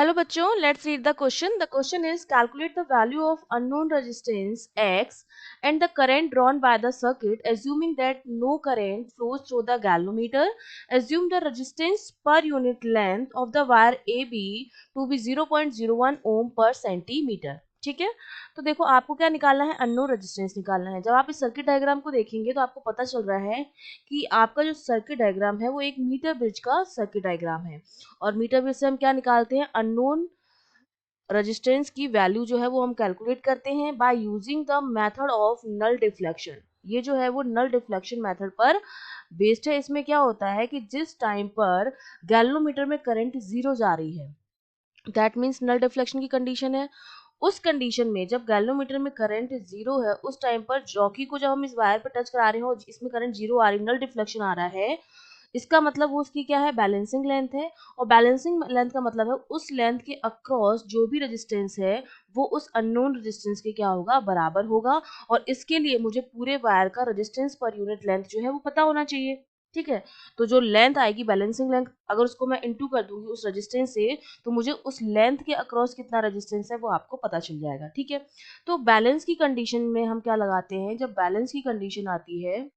Hello बच्चों, let's read the question. The question is calculate the value of unknown resistance X and the current drawn by the circuit assuming that no current flows through the galvanometer. Assume the resistance per unit length of the wire AB to be 0.01 ohm per centimeter. ठीक है, तो देखो आपको क्या निकालना है, unknown resistance निकालना है। जब आप इस सर्किट डायग्राम को देखेंगे तो आपको पता चल रहा है कि आपका जो सर्किट डायग्राम है वो एक मीटर ब्रिज का सर्किट डायग्राम है और मीटर ब्रिज से हम क्या निकालते हैं, अननोन रेजिस्टेंस की वैल्यू जो है वो हम कैलकुलेट करते हैं by using the method of null deflection. ये जो है वो नल डिफ्लेक्शन मेथड पर बेस्ड है। इसमें क्या होता है कि जिस टाइम पर गैल्वनोमीटर में करंट जीरो जा रही है, दैट मीन्स नल डिफ्लेक्शन की कंडीशन है। उस कंडीशन में जब गैल्वनोमीटर में करंट जीरो है, उस टाइम पर जॉकी को जब हम इस वायर पर टच करा रहे हो, इसमें करंट जीरो आ रही, नल डिफ्लेक्शन आ रहा है, इसका मतलब वो उसकी क्या है, बैलेंसिंग लेंथ है। और बैलेंसिंग लेंथ का मतलब है उस लेंथ के अक्रॉस जो भी रेजिस्टेंस है वो उस अननोन रेजिस्टेंस के क्या होगा, बराबर होगा। और इसके लिए मुझे पूरे वायर का रेजिस्टेंस पर यूनिट लेंथ जो है वो पता होना चाहिए। ठीक है, तो जो लेंथ आएगी बैलेंसिंग लेंथ, अगर उसको मैं इनटू कर दूंगी उस रेजिस्टेंस से, तो मुझे उस लेंथ के अक्रॉस कितना रेजिस्टेंस है वो आपको पता चल जाएगा। ठीक है, तो बैलेंस की कंडीशन में हम क्या लगाते हैं, जब बैलेंस की कंडीशन आती है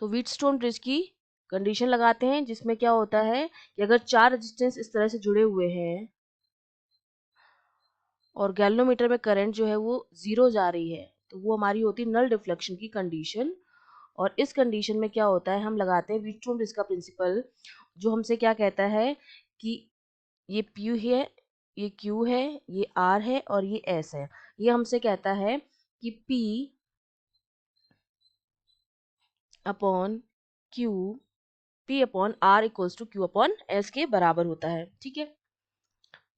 तो व्हीटस्टोन ब्रिज की कंडीशन लगाते हैं, जिसमें क्या होता है कि अगर चार रेजिस्टेंस इस तरह से जुड़े हुए हैं और गैल्वनोमीटर में करंट जो है वो जीरो जा रही है, तो वो हमारी होती है नल डिफ्लेक्शन की कंडीशन। और इस कंडीशन में क्या होता है, हम लगाते हैं व्हीटस्टोन ब्रिज का प्रिंसिपल, जो हमसे क्या कहता है कि ये P है, ये Q है, ये R है और ये S है। ये हमसे कहता है कि P upon Q, P upon R equals to Q upon S के बराबर होता है। ठीक है,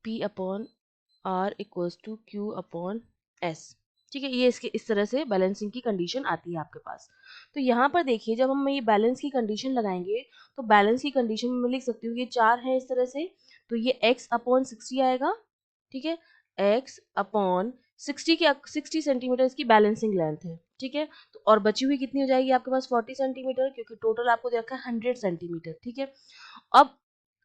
P upon R equals to Q upon S। ठीक है, ये इसके इस तरह से बैलेंसिंग की कंडीशन आती है आपके पास। तो यहाँ पर देखिए, जब हम ये बैलेंस की कंडीशन लगाएंगे तो बैलेंस की कंडीशन में मैं लिख सकती हूँ ये चार है इस तरह से, तो ये x अपॉन 60 आएगा। ठीक है, x अपॉन 60 के 60 सेंटीमीटर इसकी बैलेंसिंग लेंथ है। ठीक है, तो और बची हुई कितनी हो जाएगी आपके पास 40 सेंटीमीटर, क्योंकि टोटल आपको दे रखा है 100 सेंटीमीटर। ठीक है, अब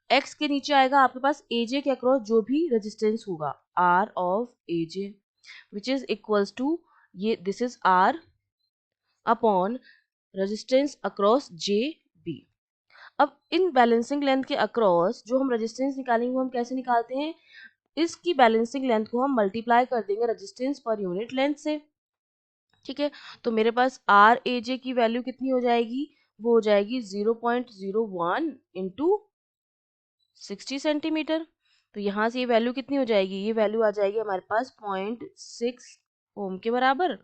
x के नीचे आएगा आपके पास AJ के अक्रॉस जो भी रेजिस्टेंस होगा, R of AJ which is equals to, ये this is R upon resistance across JB। अब इन बैलेंसिंग लेंथ के अक्रॉस जो हम रेजिस्टेंस निकालेंगे वो हम कैसे निकालते हैं, इसकी बैलेंसिंग लेंथ को हम मल्टीप्लाई कर देंगे रेजिस्टेंस पर यूनिट लेंथ से। ठीक है, तो मेरे पास RAJ की वैल्यू कितनी हो जाएगी, वो हो जाएगी 0.01 इंटू 60 सेंटीमीटर। तो यहाँ से ये वैल्यू कितनी हो जाएगी, ये वैल्यू आ जाएगी हमारे पास 0.6 ओम के बराबर।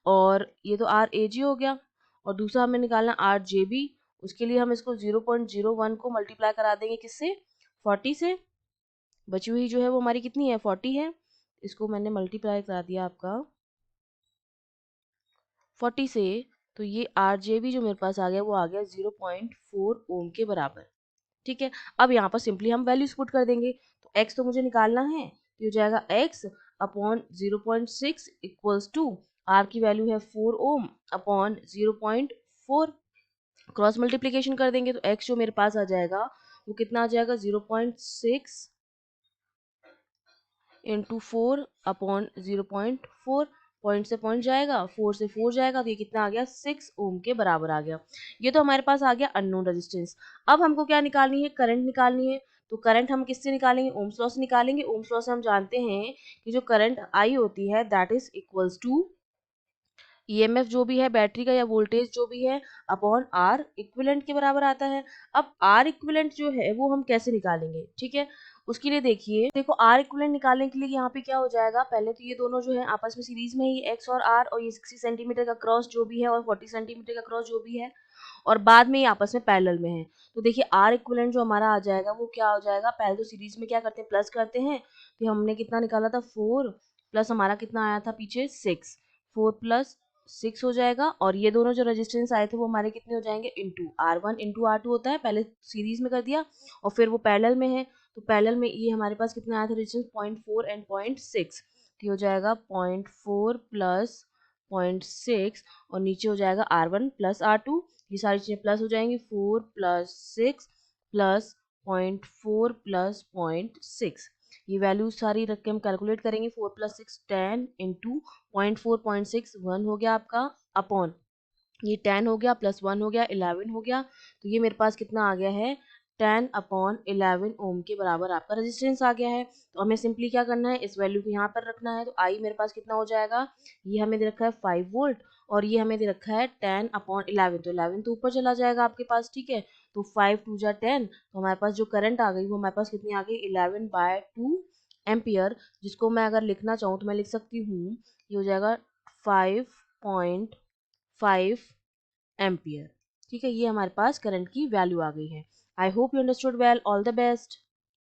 और ये तो RAG हो गया, और दूसरा हमें निकालना RJB। उसके लिए हम इसको 0.01 को मल्टीप्लाई करा देंगे किससे, 40 से। बची हुई जो है वो हमारी कितनी है, 40 है। इसको मैंने मल्टीप्लाई करा दिया आपका 40 से, तो ये RJB जो मेरे पास आ गया वो आ गया 0.4 ओम के बराबर। ठीक है, अब यहाँ पर सिंपली हम वैल्यूज पुट कर देंगे। तो x तो मुझे निकालना है, तो हो जाएगा x upon 0.6 equals to r की वैल्यू है 4 ओम अपॉन 0.4, क्रॉस मल्टीप्लीकेशन कर देंगे तो x जो मेरे पास आ जाएगा वो कितना आ जाएगा, 0.6 इंटू 4 अपॉन 0.4। पॉइंट से पॉइंट जाएगा, 4 से 4 जाएगा, तो ये कितना आ गया, 6 ओम के बराबर आ गया। ये तो हमारे पास आ गया अननोन रेजिस्टेंस। अब हमको क्या निकालनी है, करंट निकालनी है। तो करंट हम किससे निकालेंगे, ओम्स लॉ से निकालेंगे। ओम्स लॉ से हम जानते हैं कि जो करंट आई होती है that is equals to EMF जो भी है बैटरी का या वोल्टेज जो भी है अपॉन आर इक्विवेलेंट के बराबर आता है। अब आर इक्विवेलेंट जो है वो हम कैसे निकालेंगे, ठीक है, उसके लिए देखिए, देखो आर इक्विवेलेंट निकालने के लिए यहाँ पे क्या हो जाएगा, पहले तो ये दोनों जो है आपस में सीरीज में ही, एक्स और आर, और ये 60 सेंटीमीटर का क्रॉस जो भी है और 40 सेंटीमीटर का क्रॉस जो भी है, और बाद में ये आपस में पैरेलल में है। तो देखिए आर इक्विवेलेंट जो हमारा आ जाएगा वो क्या हो जाएगा, पहले तो सीरीज में क्या करते हैं, प्लस करते हैं। तो हमने कितना निकाला था, 4 प्लस हमारा कितना आया था पीछे 6, 4 प्लस 6 हो जाएगा। और ये दोनों जो रेजिस्टेंस आए थे वो हमारे कितने हो जाएंगे, इंटू R1 इंटू R2 होता है, पहले सीरीज में कर दिया और फिर वो पैरेलल में है। तो पैरेलल में ये हमारे पास कितना आया था रेजिस्टेंस, 0.4 एंड 0.6। तो हो जाएगा 0.4 प्लस 0.6 और नीचे हो जाएगा R1 प्लस R2, ये सारी चीजें प्लस हो जाएंगी, 4 प्लस 6 प्लस 0.4 प्लस 0.6। ये वैल्यूज सारी रख के हम कैलकुलेट करेंगे। 4 प्लस 6 10 इंटू 0.4 0.6 1 हो गया आपका, अपॉन ये 10 हो गया, प्लस 1 हो गया, 11 हो गया। तो ये मेरे पास कितना आ गया है, 10/11 ओम के बराबर आपका रेजिस्टेंस आ गया है। तो हमें सिंपली क्या करना है, इस वैल्यू को यहाँ पर रखना है। तो आई मेरे पास कितना हो जाएगा, ये हमें दे रखा है 5 वोल्ट और ये हमें दे रखा है 10/11। तो 11 तो ऊपर चला जाएगा आपके पास, ठीक है। तो 5 2 जा 10, तो हमारे पास जो करंट आ गई वो हमारे पास कितनी आ गई, 11/2 एम्पियर। जिसको मैं अगर लिखना चाहूँ तो मैं लिख सकती हूँ, ये हो जाएगा 5.5 एम्पियर। ठीक है, ये हमारे पास करंट की वैल्यू आ गई है। I hope you understood well. All the best.